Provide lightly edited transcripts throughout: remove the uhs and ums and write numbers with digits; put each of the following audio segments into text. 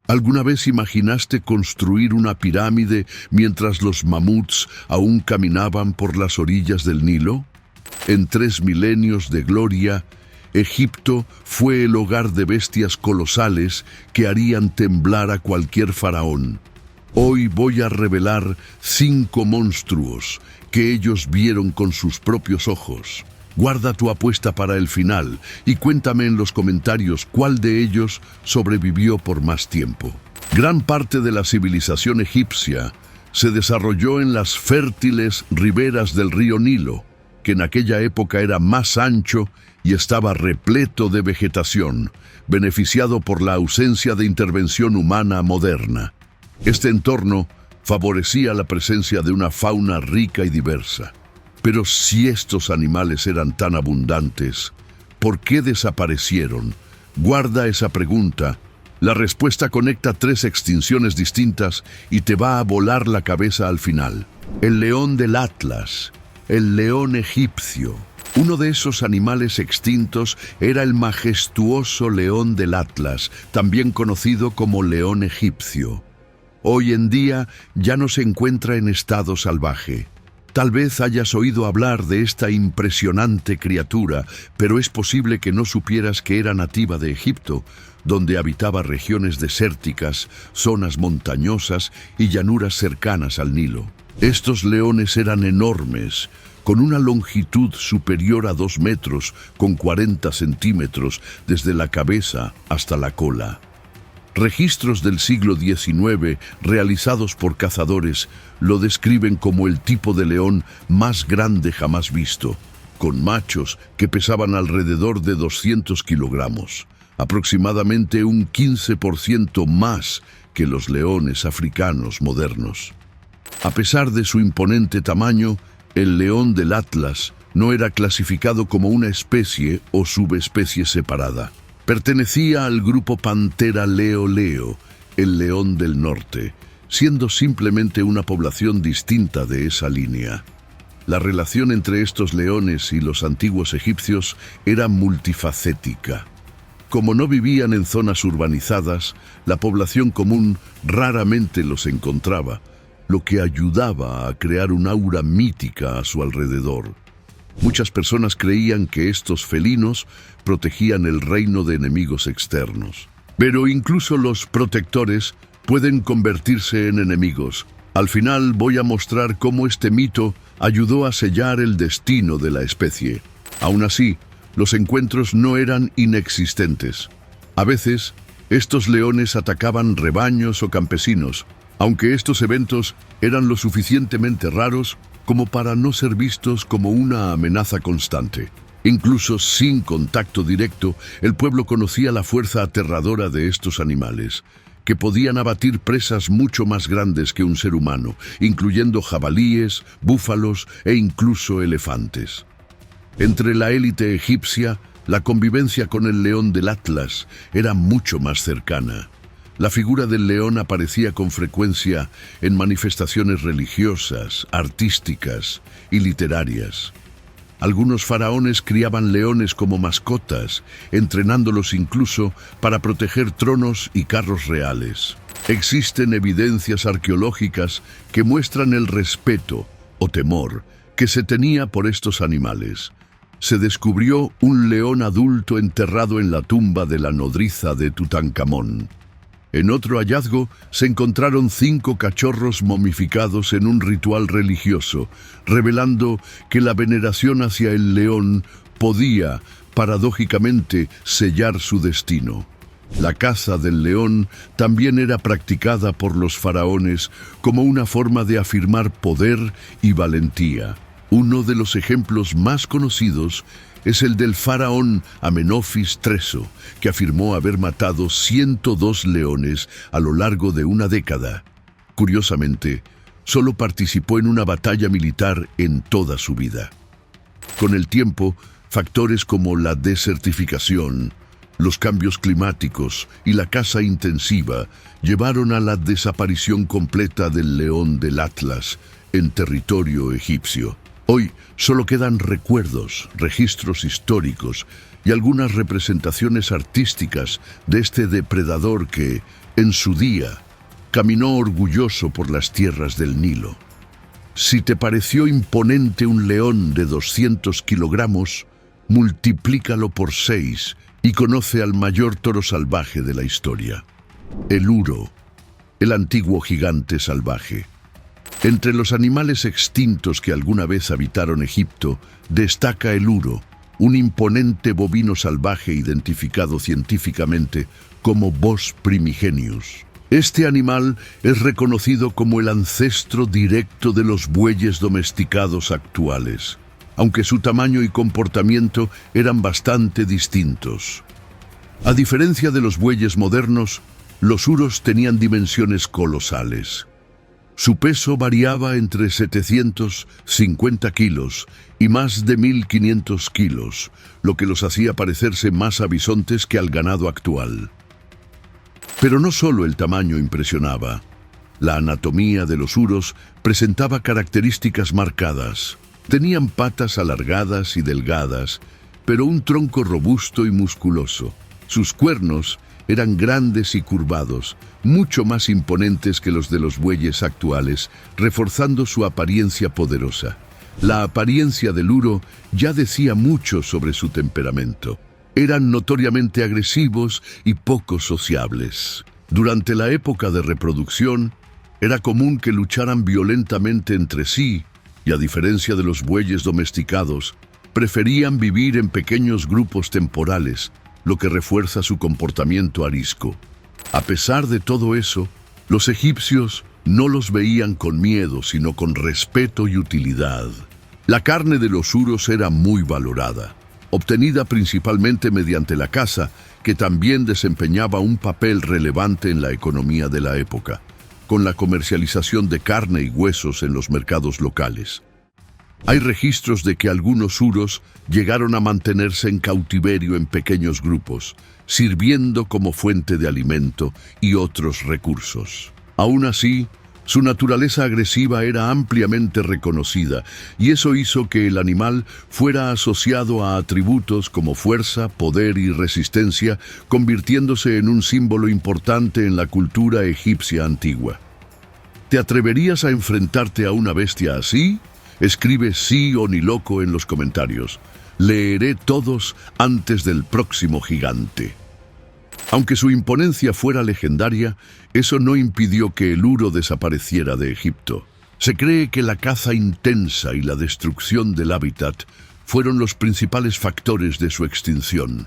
¿Alguna vez imaginaste construir una pirámide mientras los mamuts aún caminaban por las orillas del Nilo? En 3 milenios de gloria, Egipto fue el hogar de bestias colosales que harían temblar a cualquier faraón. Hoy voy a revelar 5 monstruos que ellos vieron con sus propios ojos. Guarda tu apuesta para el final y cuéntame en los comentarios cuál de ellos sobrevivió por más tiempo. Gran parte de la civilización egipcia se desarrolló en las fértiles riberas del río Nilo, que en aquella época era más ancho y estaba repleto de vegetación, beneficiado por la ausencia de intervención humana moderna. Este entorno favorecía la presencia de una fauna rica y diversa. Pero si estos animales eran tan abundantes, ¿por qué desaparecieron? Guarda esa pregunta. La respuesta conecta 3 extinciones distintas y te va a volar la cabeza al final. El león del Atlas, el león egipcio. Uno de esos animales extintos era el majestuoso león del Atlas, también conocido como león egipcio. Hoy en día ya no se encuentra en estado salvaje. Tal vez hayas oído hablar de esta impresionante criatura, pero es posible que no supieras que era nativa de Egipto, donde habitaba regiones desérticas, zonas montañosas y llanuras cercanas al Nilo. Estos leones eran enormes, con una longitud superior a 2 metros, con 40 centímetros desde la cabeza hasta la cola. Registros del siglo XIX, realizados por cazadores, lo describen como el tipo de león más grande jamás visto, con machos que pesaban alrededor de 200 kilogramos, aproximadamente un 15% más que los leones africanos modernos. A pesar de su imponente tamaño, el león del Atlas no era clasificado como una especie o subespecie separada. Pertenecía al grupo Panthera leo, el león del norte, siendo simplemente una población distinta de esa línea. La relación entre estos leones y los antiguos egipcios era multifacética. Como no vivían en zonas urbanizadas, la población común raramente los encontraba, lo que ayudaba a crear un aura mítica a su alrededor. Muchas personas creían que estos felinos protegían el reino de enemigos externos. Pero incluso los protectores pueden convertirse en enemigos. Al final voy a mostrar cómo este mito ayudó a sellar el destino de la especie. Aún así, los encuentros no eran inexistentes. A veces, estos leones atacaban rebaños o campesinos, aunque estos eventos eran lo suficientemente raros como para no ser vistos como una amenaza constante. Incluso sin contacto directo, el pueblo conocía la fuerza aterradora de estos animales, que podían abatir presas mucho más grandes que un ser humano, incluyendo jabalíes, búfalos e incluso elefantes. Entre la élite egipcia, la convivencia con el león del Atlas era mucho más cercana. La figura del león aparecía con frecuencia en manifestaciones religiosas, artísticas y literarias. Algunos faraones criaban leones como mascotas, entrenándolos incluso para proteger tronos y carros reales. Existen evidencias arqueológicas que muestran el respeto o temor que se tenía por estos animales. Se descubrió un león adulto enterrado en la tumba de la nodriza de Tutankamón. En otro hallazgo se encontraron 5 cachorros momificados en un ritual religioso, revelando que la veneración hacia el león podía, paradójicamente, sellar su destino. La caza del león también era practicada por los faraones como una forma de afirmar poder y valentía. Uno de los ejemplos más conocidos es el del faraón Amenofis III, que afirmó haber matado 102 leones a lo largo de una década. Curiosamente, solo participó en una batalla militar en toda su vida. Con el tiempo, factores como la desertificación, los cambios climáticos y la caza intensiva llevaron a la desaparición completa del león del Atlas en territorio egipcio. Hoy solo quedan recuerdos, registros históricos y algunas representaciones artísticas de este depredador que, en su día, caminó orgulloso por las tierras del Nilo. Si te pareció imponente un león de 200 kilogramos, multiplícalo por 6 y conoce al mayor toro salvaje de la historia, el uro, el antiguo gigante salvaje. Entre los animales extintos que alguna vez habitaron Egipto, destaca el uro, un imponente bovino salvaje identificado científicamente como Bos primigenius. Este animal es reconocido como el ancestro directo de los bueyes domesticados actuales, aunque su tamaño y comportamiento eran bastante distintos. A diferencia de los bueyes modernos, los uros tenían dimensiones colosales. Su peso variaba entre 750 kilos y más de 1.500 kilos, lo que los hacía parecerse más a bisontes que al ganado actual. Pero no solo el tamaño impresionaba. La anatomía de los uros presentaba características marcadas. Tenían patas alargadas y delgadas, pero un tronco robusto y musculoso. Sus cuernos eran grandes y curvados, mucho más imponentes que los de los bueyes actuales, reforzando su apariencia poderosa. La apariencia del uro ya decía mucho sobre su temperamento. Eran notoriamente agresivos y poco sociables. Durante la época de reproducción, era común que lucharan violentamente entre sí y, a diferencia de los bueyes domesticados, preferían vivir en pequeños grupos temporales, lo que refuerza su comportamiento arisco. A pesar de todo eso, los egipcios no los veían con miedo, sino con respeto y utilidad. La carne de los uros era muy valorada, obtenida principalmente mediante la caza, que también desempeñaba un papel relevante en la economía de la época, con la comercialización de carne y huesos en los mercados locales. Hay registros de que algunos uros llegaron a mantenerse en cautiverio en pequeños grupos, sirviendo como fuente de alimento y otros recursos. Aún así, su naturaleza agresiva era ampliamente reconocida, y eso hizo que el animal fuera asociado a atributos como fuerza, poder y resistencia, convirtiéndose en un símbolo importante en la cultura egipcia antigua. ¿Te atreverías a enfrentarte a una bestia así? Escribe sí o ni loco en los comentarios. Leeré todos antes del próximo gigante. Aunque su imponencia fuera legendaria, eso no impidió que el uro desapareciera de Egipto. Se cree que la caza intensa y la destrucción del hábitat fueron los principales factores de su extinción.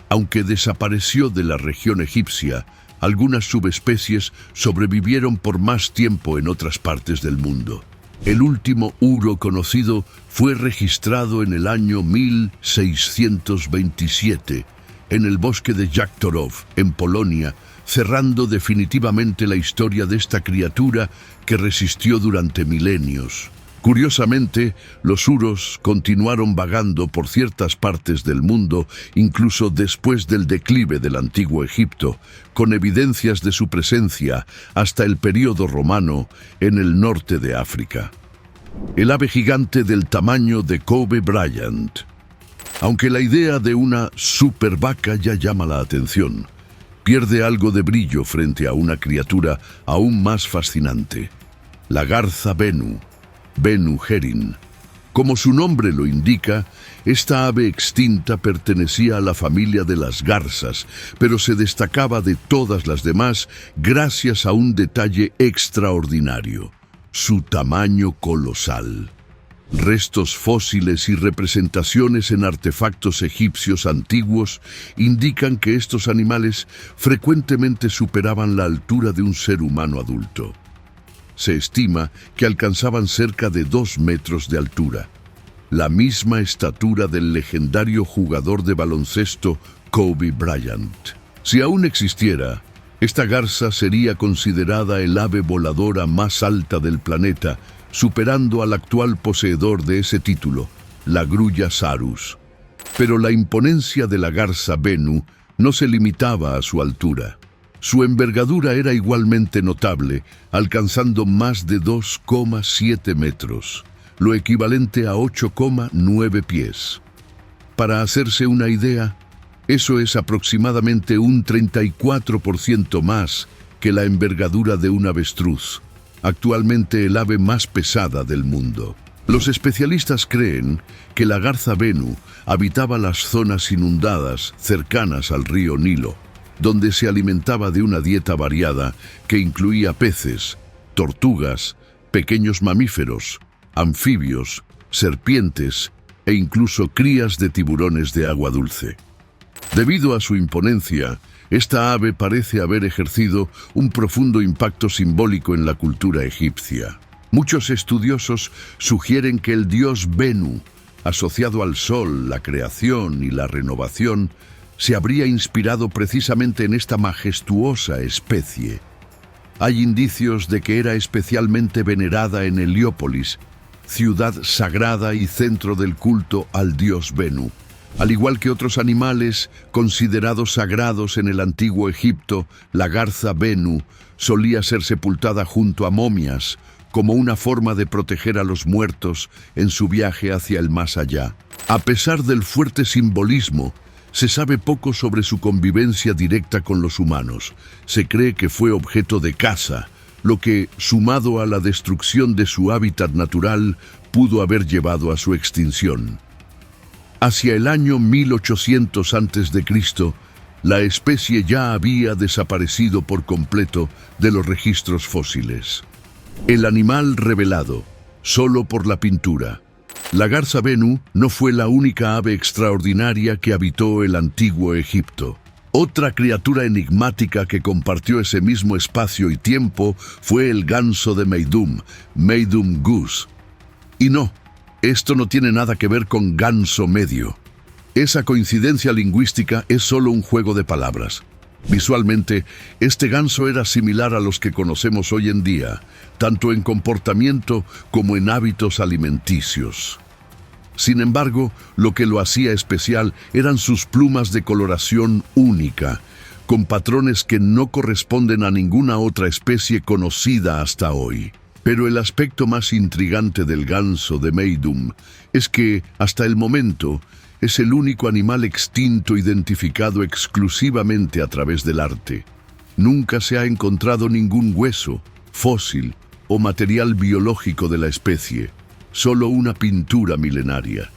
Aunque desapareció de la región egipcia, algunas subespecies sobrevivieron por más tiempo en otras partes del mundo. El último uro conocido fue registrado en el año 1627 en el bosque de Jaktorów, en Polonia, cerrando definitivamente la historia de esta criatura que resistió durante milenios. Curiosamente, los uros continuaron vagando por ciertas partes del mundo, incluso después del declive del antiguo Egipto, con evidencias de su presencia hasta el período romano en el norte de África. El ave gigante del tamaño de Kobe Bryant. Aunque la idea de una supervaca ya llama la atención, pierde algo de brillo frente a una criatura aún más fascinante: la garza Bennu, Bennu herin. Como su nombre lo indica, esta ave extinta pertenecía a la familia de las garzas, pero se destacaba de todas las demás gracias a un detalle extraordinario: su tamaño colosal. Restos fósiles y representaciones en artefactos egipcios antiguos indican que estos animales frecuentemente superaban la altura de un ser humano adulto. Se estima que alcanzaban cerca de 2 metros de altura, la misma estatura del legendario jugador de baloncesto Kobe Bryant. Si aún existiera, esta garza sería considerada el ave voladora más alta del planeta, superando al actual poseedor de ese título, la grulla Sarus. Pero la imponencia de la garza Bennu no se limitaba a su altura. Su envergadura era igualmente notable, alcanzando más de 2,7 metros, lo equivalente a 8,9 pies. Para hacerse una idea, eso es aproximadamente un 34% más que la envergadura de un avestruz, actualmente el ave más pesada del mundo. Los especialistas creen que la garza Bennu habitaba las zonas inundadas cercanas al río Nilo, donde se alimentaba de una dieta variada que incluía peces, tortugas, pequeños mamíferos, anfibios, serpientes e incluso crías de tiburones de agua dulce. Debido a su imponencia, esta ave parece haber ejercido un profundo impacto simbólico en la cultura egipcia. Muchos estudiosos sugieren que el dios Bennu, asociado al sol, la creación y la renovación, se habría inspirado precisamente en esta majestuosa especie. Hay indicios de que era especialmente venerada en Heliópolis, ciudad sagrada y centro del culto al dios Bennu. Al igual que otros animales considerados sagrados en el antiguo Egipto, la garza Bennu solía ser sepultada junto a momias, como una forma de proteger a los muertos en su viaje hacia el más allá. A pesar del fuerte simbolismo, se sabe poco sobre su convivencia directa con los humanos. Se cree que fue objeto de caza, lo que, sumado a la destrucción de su hábitat natural, pudo haber llevado a su extinción. Hacia el año 1800 a.C., la especie ya había desaparecido por completo de los registros fósiles. El animal revelado, solo por la pintura. La garza Bennu no fue la única ave extraordinaria que habitó el antiguo Egipto. Otra criatura enigmática que compartió ese mismo espacio y tiempo fue el ganso de Meidum, Meidum Goose. Y no, esto no tiene nada que ver con ganso medio. Esa coincidencia lingüística es solo un juego de palabras. Visualmente, este ganso era similar a los que conocemos hoy en día, tanto en comportamiento como en hábitos alimenticios. Sin embargo, lo que lo hacía especial eran sus plumas de coloración única, con patrones que no corresponden a ninguna otra especie conocida hasta hoy. Pero el aspecto más intrigante del ganso de Meidum es que, hasta el momento, es el único animal extinto identificado exclusivamente a través del arte. Nunca se ha encontrado ningún hueso, fósil o material biológico de la especie, solo una pintura milenaria.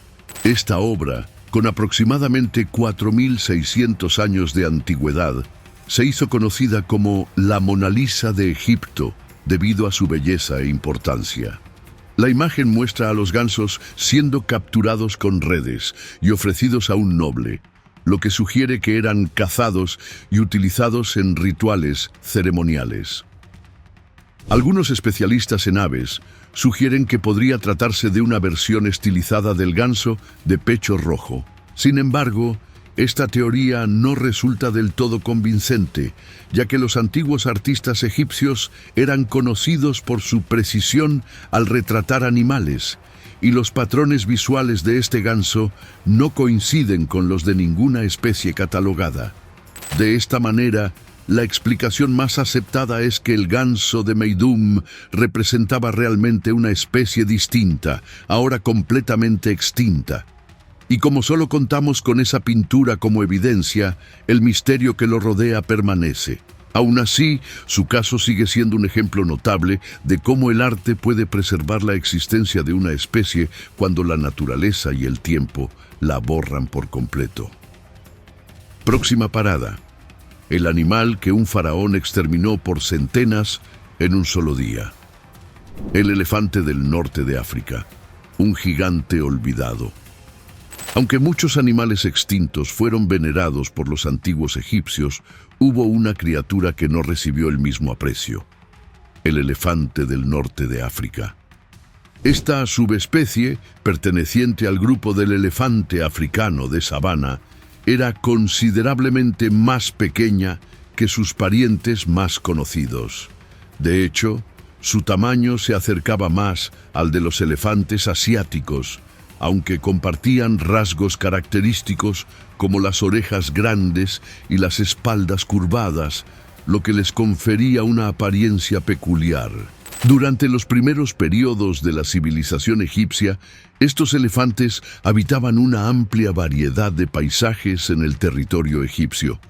Esta obra, con aproximadamente 4.600 años de antigüedad, se hizo conocida como la Mona Lisa de Egipto debido a su belleza e importancia. La imagen muestra a los gansos siendo capturados con redes y ofrecidos a un noble, lo que sugiere que eran cazados y utilizados en rituales ceremoniales. Algunos especialistas en aves sugieren que podría tratarse de una versión estilizada del ganso de pecho rojo. Sin embargo, esta teoría no resulta del todo convincente, ya que los antiguos artistas egipcios eran conocidos por su precisión al retratar animales, y los patrones visuales de este ganso no coinciden con los de ninguna especie catalogada. De esta manera, la explicación más aceptada es que el ganso de Meidum representaba realmente una especie distinta, ahora completamente extinta. Y como solo contamos con esa pintura como evidencia, el misterio que lo rodea permanece. Aún así, su caso sigue siendo un ejemplo notable de cómo el arte puede preservar la existencia de una especie cuando la naturaleza y el tiempo la borran por completo. Próxima parada: el animal que un faraón exterminó por centenas en un solo día. El elefante del norte de África, un gigante olvidado. Aunque muchos animales extintos fueron venerados por los antiguos egipcios, hubo una criatura que no recibió el mismo aprecio: el elefante del norte de África. Esta subespecie, perteneciente al grupo del elefante africano de sabana, era considerablemente más pequeña que sus parientes más conocidos. De hecho, su tamaño se acercaba más al de los elefantes asiáticos, aunque compartían rasgos característicos como las orejas grandes y las espaldas curvadas, lo que les confería una apariencia peculiar. Durante los primeros periodos de la civilización egipcia, estos elefantes habitaban una amplia variedad de paisajes en el territorio egipcio,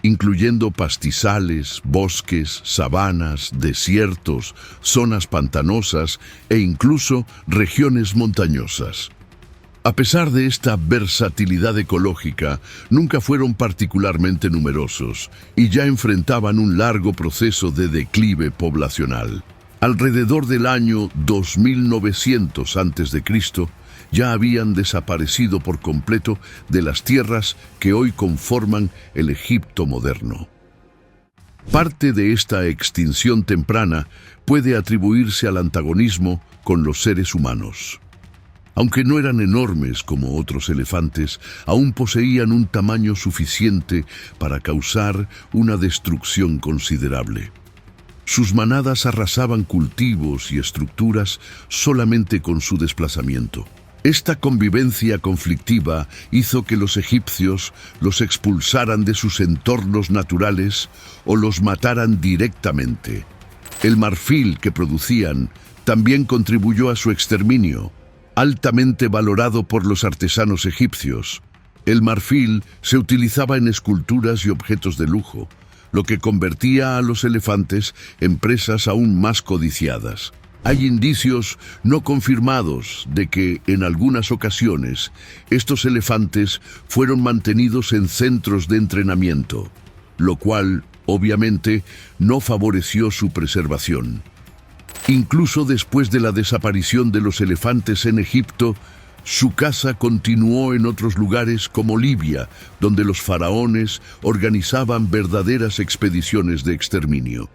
incluyendo pastizales, bosques, sabanas, desiertos, zonas pantanosas e incluso regiones montañosas. A pesar de esta versatilidad ecológica, nunca fueron particularmente numerosos y ya enfrentaban un largo proceso de declive poblacional. Alrededor del año 2900 a.C., ya habían desaparecido por completo de las tierras que hoy conforman el Egipto moderno. Parte de esta extinción temprana puede atribuirse al antagonismo con los seres humanos. Aunque no eran enormes como otros elefantes, aún poseían un tamaño suficiente para causar una destrucción considerable. Sus manadas arrasaban cultivos y estructuras solamente con su desplazamiento. Esta convivencia conflictiva hizo que los egipcios los expulsaran de sus entornos naturales o los mataran directamente. El marfil que producían también contribuyó a su exterminio, altamente valorado por los artesanos egipcios. El marfil se utilizaba en esculturas y objetos de lujo, lo que convertía a los elefantes en presas aún más codiciadas. Hay indicios no confirmados de que, en algunas ocasiones, estos elefantes fueron mantenidos en centros de entrenamiento, lo cual, obviamente, no favoreció su preservación. Incluso después de la desaparición de los elefantes en Egipto, su caza continuó en otros lugares como Libia, donde los faraones organizaban verdaderas expediciones de exterminio.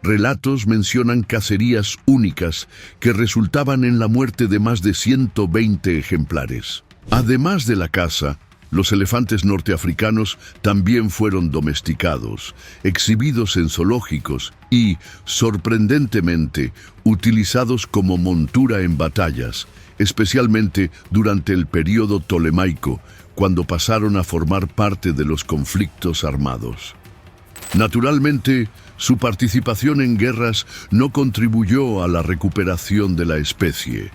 Relatos mencionan cacerías únicas que resultaban en la muerte de más de 120 ejemplares. Además de la caza, los elefantes norteafricanos también fueron domesticados, exhibidos en zoológicos y, sorprendentemente, utilizados como montura en batallas, especialmente durante el período tolemaico, cuando pasaron a formar parte de los conflictos armados. Naturalmente, su participación en guerras no contribuyó a la recuperación de la especie.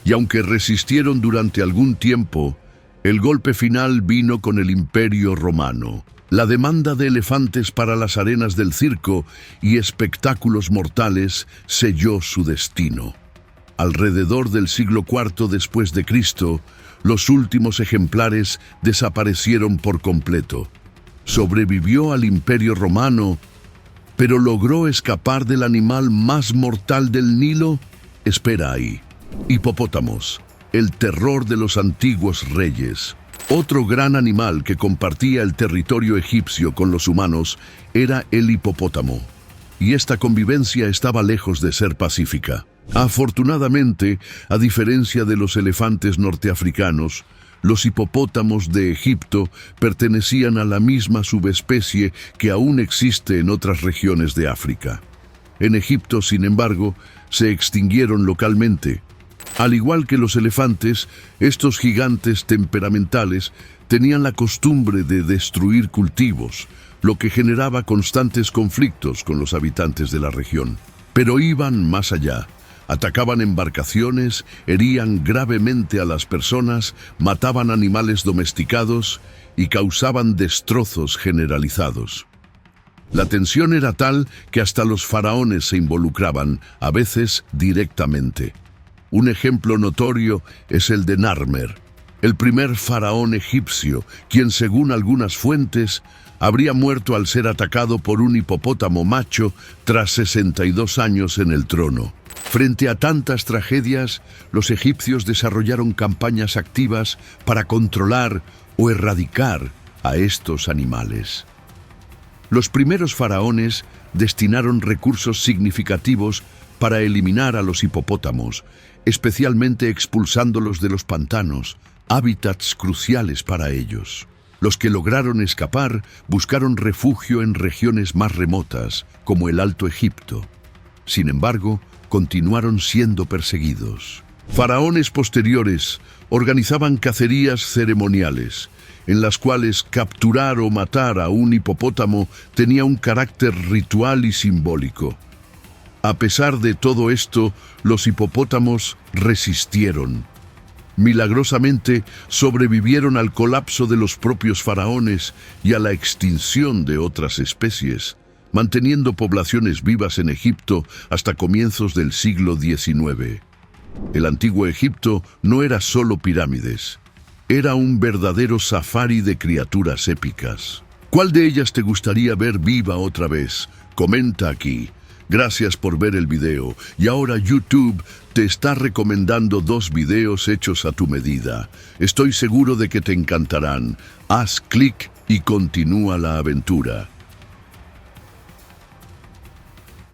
Y aunque resistieron durante algún tiempo, el golpe final vino con el Imperio Romano. La demanda de elefantes para las arenas del circo y espectáculos mortales selló su destino. Alrededor del siglo IV después de Cristo, los últimos ejemplares desaparecieron por completo. Sobrevivió al Imperio Romano, pero logró escapar del animal más mortal del Nilo. Espera ahí. Hipopótamos, el terror de los antiguos reyes. Otro gran animal que compartía el territorio egipcio con los humanos era el hipopótamo, y esta convivencia estaba lejos de ser pacífica. Afortunadamente, a diferencia de los elefantes norteafricanos, los hipopótamos de Egipto pertenecían a la misma subespecie que aún existe en otras regiones de África. En Egipto, sin embargo, se extinguieron localmente. Al igual que los elefantes, estos gigantes temperamentales tenían la costumbre de destruir cultivos, lo que generaba constantes conflictos con los habitantes de la región. Pero iban más allá. Atacaban embarcaciones, herían gravemente a las personas, mataban animales domesticados y causaban destrozos generalizados. La tensión era tal que hasta los faraones se involucraban, a veces directamente. Un ejemplo notorio es el de Narmer, el primer faraón egipcio, quien, según algunas fuentes, habría muerto al ser atacado por un hipopótamo macho tras 62 años en el trono. Frente a tantas tragedias, los egipcios desarrollaron campañas activas para controlar o erradicar a estos animales. Los primeros faraones destinaron recursos significativos para eliminar a los hipopótamos, especialmente expulsándolos de los pantanos, hábitats cruciales para ellos. Los que lograron escapar buscaron refugio en regiones más remotas, como el Alto Egipto. Sin embargo, continuaron siendo perseguidos. Faraones posteriores organizaban cacerías ceremoniales, en las cuales capturar o matar a un hipopótamo tenía un carácter ritual y simbólico. A pesar de todo esto, los hipopótamos resistieron. Milagrosamente sobrevivieron al colapso de los propios faraones y a la extinción de otras especies, manteniendo poblaciones vivas en Egipto hasta comienzos del siglo XIX. El antiguo Egipto no era solo pirámides, era un verdadero safari de criaturas épicas. ¿Cuál de ellas te gustaría ver viva otra vez? Comenta aquí. Gracias por ver el video y ahora YouTube te está recomendando 2 videos hechos a tu medida. Estoy seguro de que te encantarán. Haz clic y continúa la aventura.